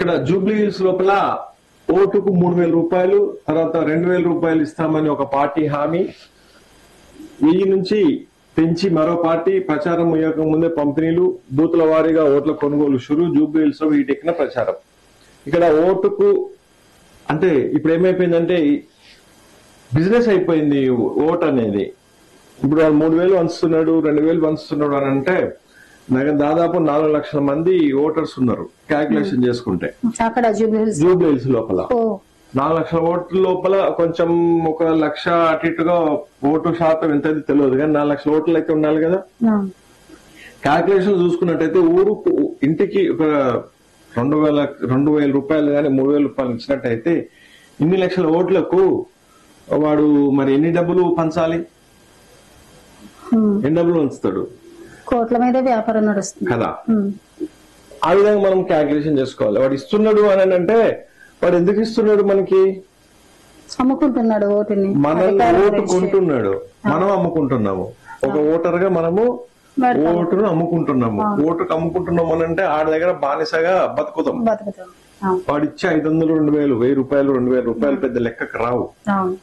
ఇక్కడ Jubilee hills లోపల ఓటుకు 3,000 రూపాయలు, తర్వాత 2,000 రూపాయలు ఇస్తామని ఒక పార్టీ హామీ, 1000 నుంచి పెంచి మరో పార్టీ ప్రచారం ముయ్యక ముందే పంపిణీలు, బూతుల వారీగా ఓట్ల కొనుగోలు షురు, జూబ్లీ హిల్స్ లో వీటెక్కిన ప్రచారం. ఇక్కడ ఓటుకు అంటే ఇప్పుడు ఏమైపోయిందంటే బిజినెస్ అయిపోయింది ఓట్ అనేది. ఇప్పుడు 3,000 వంచుతున్నాడు, 2,000 వంచుతున్నాడు అని అంటే దాదాపు 4 లక్షల మంది ఓటర్స్ ఉన్నారు క్యాల్కులేషన్ చేసుకుంటే అక్కడ జూబ్లీ హిల్స్ లోపల. 4 లక్షల ఓట్ల లోపల కొంచెం 1 లక్ష అటు ఇటుగా ఓటు శాతం ఎంత తెలియదు కానీ 4 లక్షల ఓట్లు అయితే ఉండాలి కదా. క్యాల్కులేషన్ చూసుకున్నట్టయితే ఊరుకు ఇంటికి ఒక 2,000 రూపాయలు కానీ 3,000 రూపాయలు ఇచ్చినట్టయితే ఇన్ని లక్షల ఓట్లకు వాడు మరి ఎన్ని డబ్బులు పంచాలి, ఎన్ని డబ్బులు ఉంచుతాడు, కోట్ల మీద వ్యాపారం నడుస్తుంది కదా. ఆ విధంగా మనం క్యాల్కులేషన్ చేసుకోవాలి. వాడు ఇస్తున్నాడు అని అంటే వాడు ఎందుకు ఇస్తున్నాడు, మనకి అమ్ముకుంటున్నాడు ఓటుని, మనం ఓటు కొంటున్నాడు, మనం అమ్ముకుంటున్నాము. ఒక ఓటర్ గా మనము ఓటును అమ్ముకుంటున్నాము. ఓటుకు అమ్ముకుంటున్నాము అని అంటే ఆడి దగ్గర బానిసగా బతుకుతాం. వాడిచ్చే 500, 2,000, 1,000 రూపాయలు, 2,000 రూపాయలు పెద్ద లెక్కకు రావు.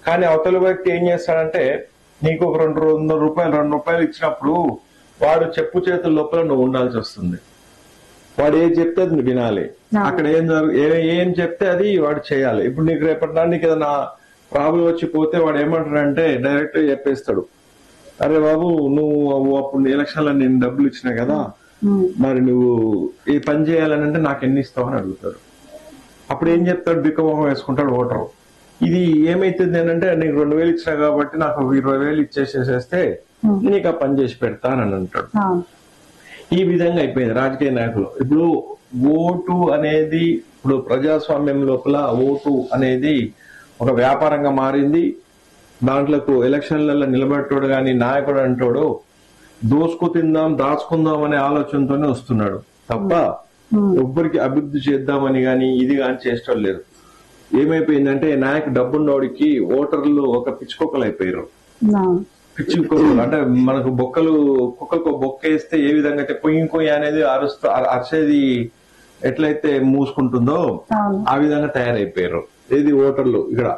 కానీ అవతల వ్యక్తి ఏం చేస్తాడంటే నీకు ఒక 200 రూపాయలు, 2 రూపాయలు ఇచ్చినప్పుడు వాడు చెప్పు చేతుల లోపల నువ్వు ఉండాల్సి వస్తుంది. వాడు ఏం చెప్తే అది వినాలి. అక్కడ ఏం చెప్తే అది వాడు చేయాలి. ఇప్పుడు నీకు రేపటి నీకు ఏదైనా ప్రాబ్లం వచ్చి పోతే వాడు ఏమంటాడంటే డైరెక్ట్ చెప్పేస్తాడు, అరే బాబు నువ్వు అప్పుడు ఎలక్షన్ లో నేను డబ్బులు ఇచ్చినా కదా, మరి నువ్వు ఈ పని చేయాలని అంటే నాకు ఎన్ని ఇస్తావు అని అడుగుతాడు. అప్పుడు ఏం చెప్తాడు, బిక్కమొహం వేసుకుంటాడు ఓటరు. ఇది ఏమైతుంది అంటే నీకు 2,000 ఇచ్చినా కాబట్టి నాకు 20,000 ఇచ్చేసేస్తే నీకు ఆ పని చేసి పెడతానని అంటాడు. ఈ విధంగా అయిపోయింది రాజకీయ నాయకులు. ఇప్పుడు ఓటు అనేది ఇప్పుడు ప్రజాస్వామ్యం లోపల ఓటు అనేది ఒక వ్యాపారంగా మారింది. దాంట్లోకి ఎలక్షన్లలో నిలబెట్టాడు కానీ నాయకుడు అంటాడు దోసుకు తిందాం, దాచుకుందాం అనే ఆలోచనతోనే వస్తున్నాడు తప్ప ఎవ్వరికి అభివృద్ధి చేద్దామని గాని ఇది గాని చేష్టం లేదు. ఏమైపోయిందంటే నాయకు డబ్బున్నోడికి ఓటర్లు ఒక పిచ్చుకొక్కలు అయిపోయారు. పిచ్చుకొక్కలు అంటే మనకు కుక్కకు బొక్క వేస్తే ఏ విధంగా అయితే కొయ్యి అనేది అరిచేది ఎట్లయితే మూసుకుంటుందో ఆ విధంగా తయారైపోయారు. ఏది ఓటర్లు ఇక్కడ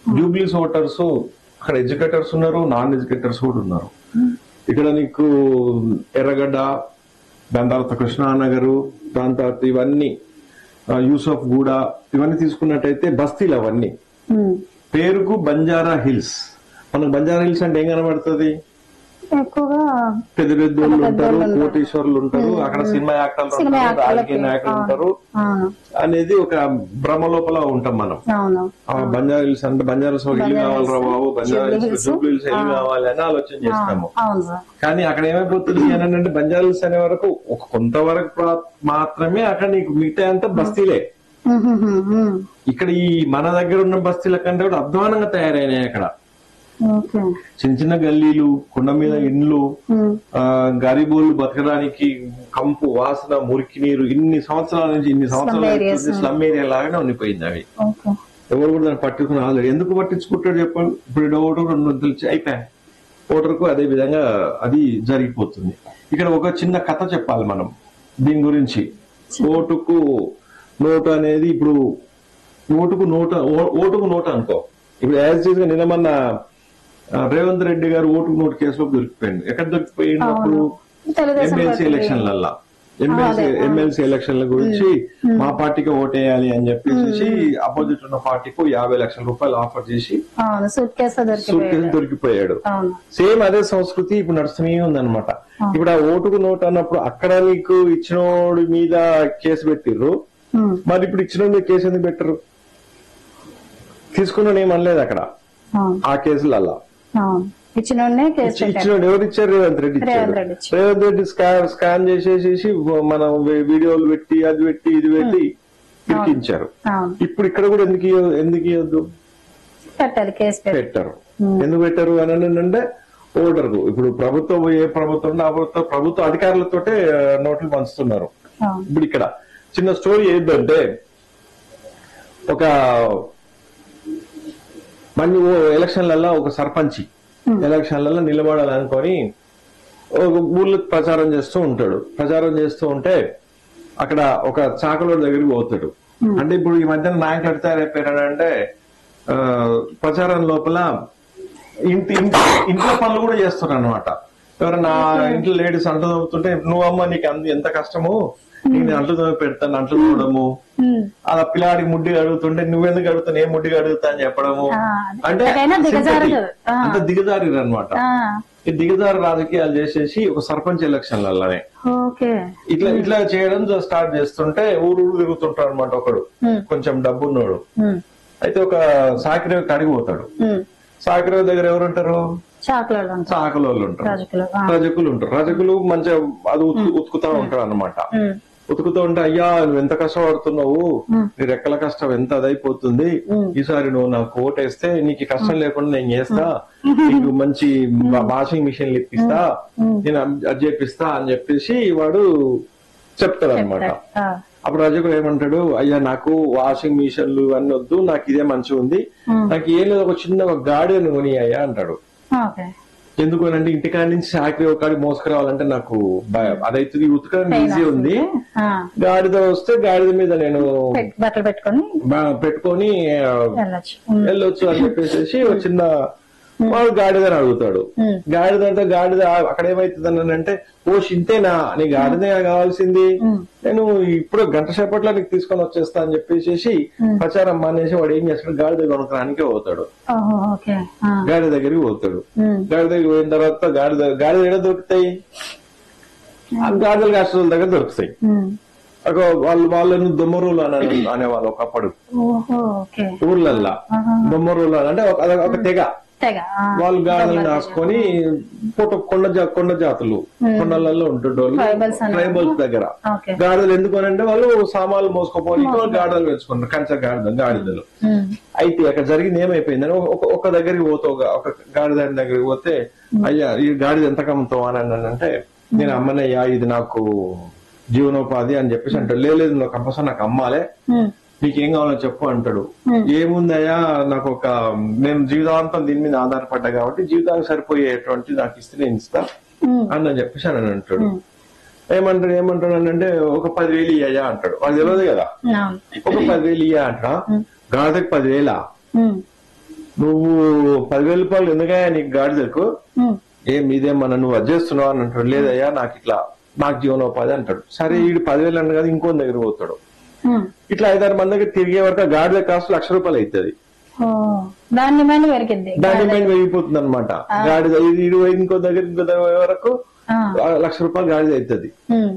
జూబ్లీస్ ఓటర్స్, అక్కడ ఎడ్యుకేటర్స్ ఉన్నారు, నాన్ ఎడ్యుకేటర్స్ కూడా ఉన్నారు. ఇక్కడ నీకు ఎర్రగడ్డ, దాని తర్వాత కృష్ణానగరు, దాని తర్వాత ఇవన్నీ యూసఫ్ గూడ, ఇవన్నీ తీసుకున్నట్టయితే బస్తీలు అవన్నీ. పేరుకు బంజారా హిల్స్. మనకు బంజారా హిల్స్ అంటే ఏం కనబడుతుంది, పెద్ద పెద్దోళ్ళు ఉంటారు, కోటీశ్వరులు ఉంటారు, అక్కడ సినిమా యాక్టర్లు ఉంటారు, రాజకీయ నాయకులు ఉంటారు అనేది ఒక భ్రమ లోపల ఉంటాం మనం. బంజారా హిల్స్ అంటే బంజారా హిల్స్ ఇల్లు కావాలరా బాబు, బంజారా హిల్స్ జూబ్లీ హిల్స్ ఇల్లు కావాలి అని ఆలోచన చేస్తాము. కానీ అక్కడ ఏమైపోతుంది అని అంటే బంజారా హిల్స్ అనే వరకు ఒక కొంతవరకు మాత్రమే అక్కడ నీకు మిగతా అంతా బస్తీలే. ఇక్కడ ఈ మన దగ్గర ఉన్న బస్తీల కంటే కూడా అధ్వానంగా తయారైనాయి. అక్కడ చిన్న చిన్న గల్లీలు, కొండ మీద ఇండ్లు, గరీబోళ్ళు బతకడానికి కంపు, వాసన, మురికి నీరు, ఇన్ని సంవత్సరాల స్లమ్ ఏరియా లాగానే ఉండిపోయింది. అవి ఎవరు కూడా దాన్ని పట్టుకుని ఆల్రెడీ ఎందుకు పట్టించుకుంటాడు చెప్పండి. ఇప్పుడు ఓటర్ 2 తెలిసి అయిపోయాయి ఓటర్కు. అదే విధంగా అది జరిగిపోతుంది. ఇక్కడ ఒక చిన్న కథ చెప్పాలి మనం దీని గురించి. ఓటుకు నోటు అనేది ఇప్పుడు ఓటుకు నోటు అనుకో. ఇప్పుడు యాజ్ గా నిన్న రేవంత్ రెడ్డి గారు ఓటుకు నోటు కేసులో దొరికిపోయింది. ఎక్కడ దొరికిపోయింది అప్పుడు ఎమ్మెల్సీ ఎలక్షన్లల్లా. ఎమ్మెల్సీ ఎలక్షన్ల గురించి మా పార్టీకి ఓటేయాలి అని చెప్పేసి అపోజిట్ ఉన్న పార్టీకి 50 లక్షల రూపాయలు ఆఫర్ చేసి సూట్ కేసు దొరికిపోయాడు. సేమ్ అదే సంస్కృతి ఇప్పుడు నడుస్తూనే ఉందన్నమాట. ఇప్పుడు ఆ ఓటుకు నోటు అన్నప్పుడు అక్కడ నీకు ఇచ్చినోడి మీద కేసు పెట్టిర్రు, మరి ఇప్పుడు ఇచ్చిన మీద కేసు ఎందుకు పెట్టరు? తీసుకున్నాడు ఏమనలేదు అక్కడ ఆ కేసులల్లా. ఇచ్చినోడు ఎవరు ఇచ్చారు? రేవంత్ రెడ్డి ఇచ్చారు. రేవంత్ రెడ్డి స్కాన్ చేసేసి మనం వీడియోలు పెట్టి అది పెట్టి ఇది పెట్టి ఇరికించారు. ఇప్పుడు ఇక్కడ కూడా ఎందుకు ఇవ్వద్దు? పెట్టారు. ఎందుకు పెట్టారు అని అంటే ఓటర్కు ఇప్పుడు ప్రభుత్వం ఏ ప్రభుత్వం ప్రభుత్వ అధికారులతోటే నోట్లు పంచుతున్నారు. ఇప్పుడు ఇక్కడ చిన్న స్టోరీ ఏంటంటే ఒక మంచి ఎలక్షన్లలో ఒక సర్పంచి ఎలక్షన్లలో నిలబడాలనుకొని ఒక ఊర్లో ప్రచారం చేస్తూ ఉంటాడు. ప్రచారం చేస్తూ ఉంటే అక్కడ ఒక చాకలోడి దగ్గరికి పోతాడు. అంటే ఇప్పుడు ఈ మధ్యన నాయకులు ఎట్లా తయారైపోయారంటే ప్రచారం లోపల ఇంట్లో పనులు కూడా చేస్తున్నారు అనమాట. ఎవరైనా ఇంట్లో లేడీస్ అంట్లు తోముతుంటే నువ్వమ్మ నీకు ఎంత కష్టము, నేను అంట్లు తోమి పెడతాను, అంట్లు తోడము, అలా పిల్లాడికి ముడ్డి అడుగుతుంటే నువ్వెందుకు అడుగుతాను, ఏ ముడ్డిగా అడుగుతా అని చెప్పడము. అంటే అంత దిగజారు అనమాట. ఈ దిగజారు రాజకీయాలు చేసేసి ఒక సర్పంచ్ ఎలక్షన్లలోనే ఇట్లా చేయడం స్టార్ట్ చేస్తుంటే ఊరు తిరుగుతుంటాడు అనమాట ఒకడు, కొంచెం డబ్బున్నోడు. అయితే ఒక సాకిరేవి కడిగిపోతాడు. సాకిరేవి దగ్గర ఎవరు ఉంటారు? చాకల వాళ్ళు ఉంటారు, రజకులు ఉంటారు. రజకులు మంచిగా అది ఉతుకుతా ఉంటారు అనమాట. ఉతుకుతూ ఉంటే అయ్యా నువ్వు ఎంత కష్టపడుతున్నావు, నీ రెక్కల కష్టం ఎంత అదైపోతుంది, ఈసారి నువ్వు నాకు ఓటేస్తే నీకు కష్టం లేకుండా నేను చేస్తా, నీకు మంచి వాషింగ్ మిషన్లు ఇప్పిస్తా, నేను అది చేపిస్తా అని చెప్పేసి వాడు చెప్తాడు అనమాట. అప్పుడు రజకుడు ఏమంటాడు, అయ్యా నాకు వాషింగ్ మిషన్లు అన్నీ వద్దు, నాకు ఇదే మంచిగా ఉంది, నాకు ఏం లేదు ఒక చిన్న గాడిని కొని అయ్యా అంటాడు. ఎందుకు అంటే ఇంటికాడి నుంచి సాకిరి ఒకటి మోసుకురావాలంటే నాకు అదైతే ఉతకడానికి ఈజీ ఉంది, గాడిద వస్తే గాడిద మీద నేను బట్టలు పెట్టుకొని వెళ్ళొచ్చు అని చెప్పేసి ఒక చిన్న వాడు గాడిదని అడుగుతాడు. గాడిద అంటే గాడిద అక్కడ ఏమైతుంది అంటే ఓ ఇంతేనా నీ గాడిదే కావాల్సింది, నేను ఇప్పుడు గంట సేపట్లో నీకు తీసుకొని వచ్చేస్తా అని చెప్పేసి ప్రచారం మానేసి వాడు ఏం చేస్తాడు, గాడిద కొనుక్కడానికి పోతాడు. గాడిద దగ్గరికి పోతాడు. గాడిద దగ్గరికి పోయిన తర్వాత గాడిద ఎక్కడ దొరుకుతాయి, గాడిదలు కాస్టల దగ్గర దొరుకుతాయి. వాళ్ళను దొమ్మరులు అనేవాళ్ళు ఒకప్పుడు ఊర్లల్లా. దొమ్మరులు అంటే ఒక తెగ, వాళ్ళు గాడిదలు రాసుకొని కొండ జాతులు కొండలలో ఉంటుండోళ్ళు ట్రైబల్స్ దగ్గర. గాడిదలు ఎందుకనంటే వాళ్ళు సామాన్లు మోసుకోపోయి గాడిదలు పెంచుకుంటారు, కంచె గాడిదలు. అయితే అక్కడ జరిగింది ఏమైపోయిందని ఒక దగ్గరికి పోతావు, ఒక గాడిద దగ్గరికి పోతే అయ్యా ఈ గాడిద ఎంత కమ్ముతావు అని అంటే నేను అమ్మనయ్యా ఇది నాకు జీవనోపాధి అని చెప్పేసి అంటాడు. లేదు నువ్వు కంపల్సరీ నాకు అమ్మాలే, నీకేం కావాలో చెప్పు అంటాడు. ఏముందయ్యా నాకు నేను జీవితాంతం దీని మీద ఆధారపడ్డా కాబట్టి జీవితానికి సరిపోయేటువంటి నాకు ఇస్తే నేను ఇస్తా అని చెప్పేసి అని అంటాడు. ఏమంటాడు అంటే ఒక 10,000 ఇయ్యా అంటాడు. వాడు తెలియదు కదా, ఒక 10,000 ఇయ్యా అంటా. గాడిదకి 10,000 నువ్వు 10,000 రూపాయలు ఎందుకయ్యా నీకు గాడిదకు, మీదేమన్నా నువ్వు అడ్జేస్తున్నావు అని అంటాడు. లేదయ్యా నాకు జీవనోపాధి అంటాడు. సరే వీడు 10,000 అన్న కదా ఇంకో దగ్గర పోతాడు. ఇట్లా 5-6 మంది దగ్గర తిరిగే వరకు గాడిద కాస్ట్ ₹1,00,000 అవుతుంది. దాని మైండ్ పెరిగిపోతుంది అనమాట. గాడిద ఇంకో దగ్గర వరకు ₹1,00,000 గాడిద అవుతుంది.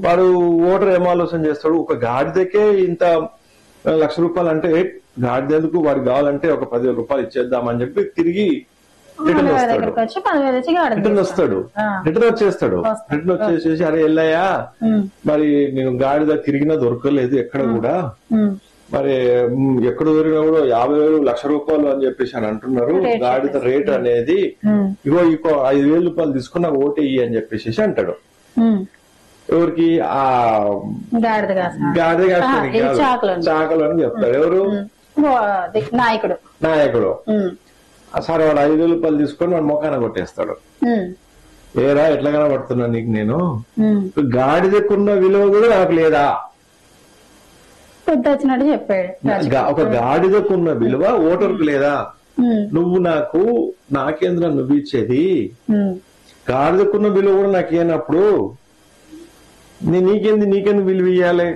వాడు ఓటర్ ఏం ఆలోచన చేస్తాడు, ఒక గాడిదకే ఇంత ₹1,00,000 అంటే గాడిద ఎందుకు, వాడికి కావాలంటే ఒక ₹10,000 ఇచ్చేద్దామని చెప్పి తిరిగి రిటర్న్ వస్తాడు. రిటర్న్ వచ్చేసేసి అరే ఎల్లయ్యా మరి నేను గాడిద తిరిగినా దొరకలేదు ఎక్కడ కూడా, మరి ఎక్కడ దొరికినా కూడా 50,000 ₹1,00,000 అని చెప్పేసి అని అంటున్నారు. గాడిద రేట్ అనేది ఇంకో ₹5,000 తీసుకున్నా ఓటేయి అని చెప్పేసి అంటాడు. ఎవరికి ఆ గాడిద చాకలు అని చెప్తాడు. ఎవరు నాయకుడు. సరే వాడు ₹5,000 తీసుకొని వాడు మొఖాన కొట్టేస్తాడు. ఏరా ఎట్లా కనబడుతున్నా నీకు, నేను గాడిదకున్న విలువ కూడా నాకు లేదా, చెప్పాడు. ఒక గాడిదకున్న విలువ ఓటర్కు లేదా, నువ్వు నాకేంద్ర నువ్వు ఇచ్చేది, గాడిదకున్న విలువ కూడా నాకేనప్పుడు నీకెందుకు విలువ ఇయ్యాలి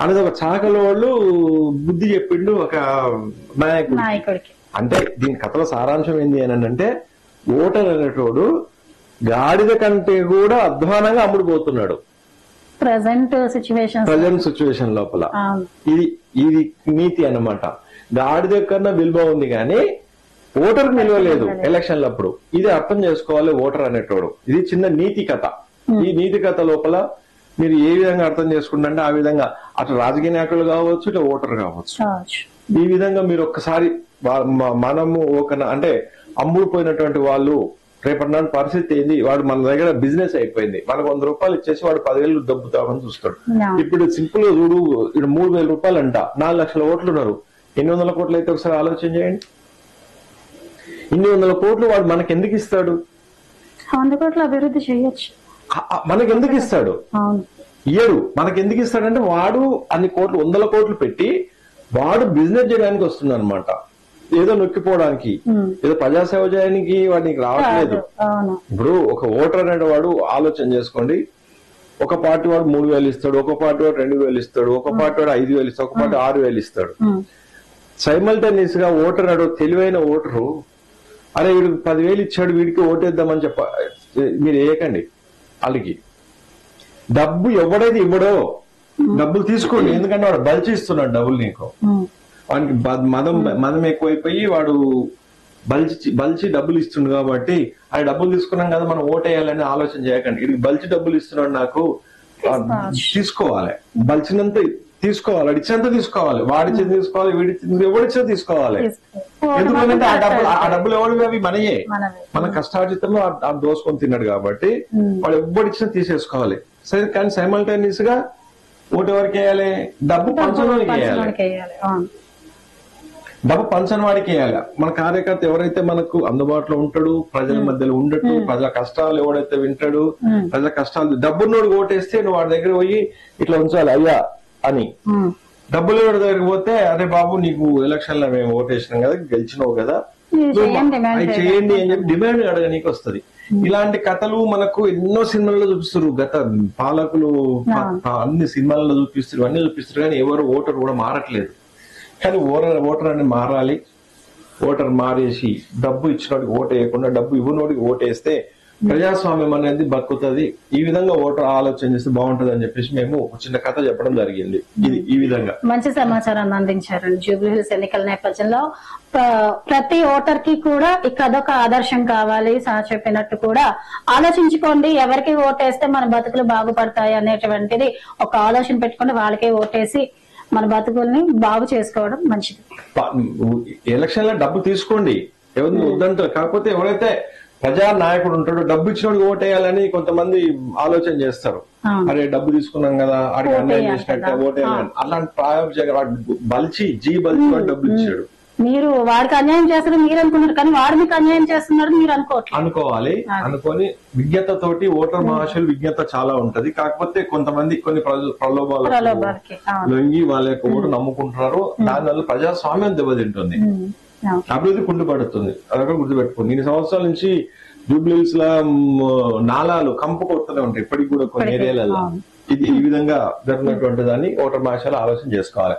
అనేది ఒక చాకల వాళ్ళు బుద్ధి చెప్పిండు ఒక నాయకుడికి. అంటే దీని కథలో సారాంశం ఏంది అని అంటే ఓటర్ అనేటోడు గాడిద కంటే కూడా అధ్వానంగా అమ్ముడుపోతున్నాడు ప్రజెంట్ సిచ్యువేషన్ లోపల. ఇది నీతి అన్నమాట. గాడిద కన్నా విలువ ఉంది కానీ ఓటర్ విలువ లేదు ఎలక్షన్ల అప్పుడు. ఇది అర్థం చేసుకోవాలి ఓటర్ అనేటోడు. ఇది చిన్న నీతి కథ. ఈ నీతి కథ లోపల మీరు ఏ విధంగా అర్థం చేసుకుంటే ఆ విధంగా అటు రాజకీయ నాయకులు కావచ్చు, ఇటు ఓటర్ కావచ్చు. ఈ విధంగా మీరు ఒక్కసారి మనము అంటే అమ్ముడుపోయినటువంటి వాళ్ళు రేపటి నాటి పరిస్థితి ఏంది, వాడు మన దగ్గర బిజినెస్ అయిపోయింది, మనకు ₹100 ఇచ్చేసి వాడు 10,000 దొబ్బుతామని చూస్తాడు. ఇప్పుడు సింపుల్ గా చూడు, ఇప్పుడు ₹3,000 అంట, 4 లక్షల ఓట్లు ఉన్నారు. ఎన్ని వందల కోట్లు అయితే ఒకసారి ఆలోచన చేయండి. ఇన్ని వందల కోట్లు వాడు మనకి ఎందుకు ఇస్తాడు? 100 కోట్ల అభివృద్ధి చేయొచ్చు, మనకి ఎందుకు ఇస్తాడు? ఇయ్యడు. మనకి ఎందుకు ఇస్తాడంటే వాడు అన్ని కోట్లు, 100 కోట్లు పెట్టి వాడు బిజినెస్ చేయడానికి వస్తున్నాడు అనమాట. ఏదో నొక్కిపోవడానికి, ఏదో ప్రజాసేవ చేయడానికి వాడికి రావట్లేదు. ఇప్పుడు ఒక ఓటర్ అనే వాడు ఆలోచన చేసుకోండి, ఒక పార్టీ వాడు 3,000 ఇస్తాడు, ఒక పార్టీ వాడు 2,000 ఇస్తాడు, ఒక పార్టీ వాడు 5,000 ఇస్తాడు, ఒక పార్టీ 6,000 ఇస్తాడు. సైమల్టేనియస్ గా ఓటర్ అడు తెలివైన ఓటరు, అరే వీడికి 10,000 ఇచ్చాడు వీడికి ఓటేద్దామని మీరు వేయకండి. వాళ్ళకి డబ్బు ఎవడైతే ఇవ్వడో డబ్బులు తీసుకోండి, ఎందుకంటే వాడు బలిచి ఇస్తున్నాడు డబ్బులు నీకు. వానికి మదం ఎక్కువైపోయి వాడు బలిచి డబ్బులు ఇస్తుండు కాబట్టి ఆ డబ్బులు తీసుకున్నాం కదా మనం ఓటేయాలని ఆలోచన చేయకండి. వీడికి బలిచి డబ్బులు ఇస్తున్నాడు నాకు తీసుకోవాలి, బలిచినంత తీసుకోవాలి, అడిచినంత తీసుకోవాలి, వాడిచ్చేది తీసుకోవాలి, వీడిచ్చేది ఎవడిచ్చేది తీసుకోవాలి. ఎందుకంటే ఆ డబ్బులు ఎవరు అవి మనయే, మన కష్టార్జితంలో ఆ దోసుకొని తిన్నాడు కాబట్టి వాడు ఎవడిచ్చినా తీసేసుకోవాలి. సరే, కానీ సైమల్టేనియస్ గా ఓటు ఎవరికి వేయాలి? డబ్బు పంచడానికి వేయాలి, డబ్బు పంచని వాడికి వేయాలి. మన కార్యకర్త ఎవరైతే మనకు అందుబాటులో ఉంటాడు, ప్రజల మధ్యలో ఉండట్టు, ప్రజల కష్టాలు ఎవడైతే వింటాడు, ప్రజల కష్టాలు డబ్బున్నోడు ఓటేస్తే నువ్వు వాడి దగ్గర పోయి ఇట్లా ఉంచాలి అయ్యా అని. డబ్బులు ఎవరి దగ్గరికి పోతే అరే బాబు నీకు ఎలక్షన్ లో మేము ఓటేసినాం కదా, గెలిచినావు కదా, అవి చేయండి అని చెప్పి డిమాండ్ అడగనీకి వస్తుంది. ఇలాంటి కథలు మనకు ఎన్నో సినిమాల్లో చూపిస్తారు. గత పాలకులు అన్ని సినిమాల్లో చూపిస్తారు, అన్ని చూపిస్తారు, కానీ ఎవరు ఓటర్ కూడా మారట్లేదు. కానీ ఓటర్ అని మారాలి. ఓటర్ మారేసి డబ్బు ఇచ్చినోడికి ఓటు వేయకుండా డబ్బు ఇవ్వనోడికి ఓటేస్తే ప్రజాస్వామ్యం అనేది బతుకుతుంది. ఈ విధంగా ఓటర్ ఆలోచన చేస్తే బాగుంటది అని చెప్పేసి మేము ఒక చిన్న కథ చెప్పడం జరిగింది. ఇది ఈ విధంగా మంచి సమాచారాన్ని అందించారండి. జూబ్లీహిల్స్ ఎన్నికల నేపథ్యంలో ప్రతి ఓటర్ కి కూడా ఇక్కడొక ఆదర్శం కావాలి. సార్ చెప్పినట్టు కూడా ఆలోచించుకోండి, ఎవరికి ఓటేస్తే మన బతుకులు బాగుపడతాయి అనేటువంటిది ఒక ఆలోచన పెట్టుకుని వాళ్ళకే ఓటేసి మన బతుకుల్ని బాగు చేసుకోవడం మంచిది. ఎలక్షన్ లో డబ్బు తీసుకోండి, ఎవరిని వద్దంటారు. కాకపోతే ఎవరైతే ప్రజా నాయకుడు ఉంటాడు, డబ్బు ఇచ్చినోడికి ఓటేయాలని కొంతమంది ఆలోచన చేస్తారు. అరే డబ్బు తీసుకున్నాం కదా, ఆడికి అన్యాయం చేసినట్టే ఓటేయాలని. అలాంటి ప్రాయోజక బలిచి వాడు డబ్బులు ఇచ్చాడు, మీరు వాడికి అన్యాయం చేస్తారు మీరు అనుకున్నారు, కానీ వాడు మీకు అన్యాయం చేస్తున్నారు మీరు అనుకోవాలి. అనుకొని విజ్ఞతతోటి ఓటర్ మహాశయులు విజ్ఞత చాలా ఉంటది. కాకపోతే కొంతమంది కొన్ని ప్రలోభాలు లొంగి వాళ్ళ యొక్క ఓటు నమ్ముకుంటున్నారు. దానివల్ల ప్రజాస్వామ్యం దెబ్బతింటుంది, అభివృద్ధి కుంటుపడుతుంది. అదొక గుర్తుపెట్టుకోండి. 2 సంవత్సరాల నుంచి జూబ్లీహిల్స్ లా నాలాలు కంపు కొడుతూనే ఉంటాయి ఇప్పటికి కూడా కొన్ని ఏరియాలలో. ఇది ఈ విధంగా జరిగినటువంటి దాన్ని ఓటర్ మహాశయులు ఆలోచన చేసుకోవాలి.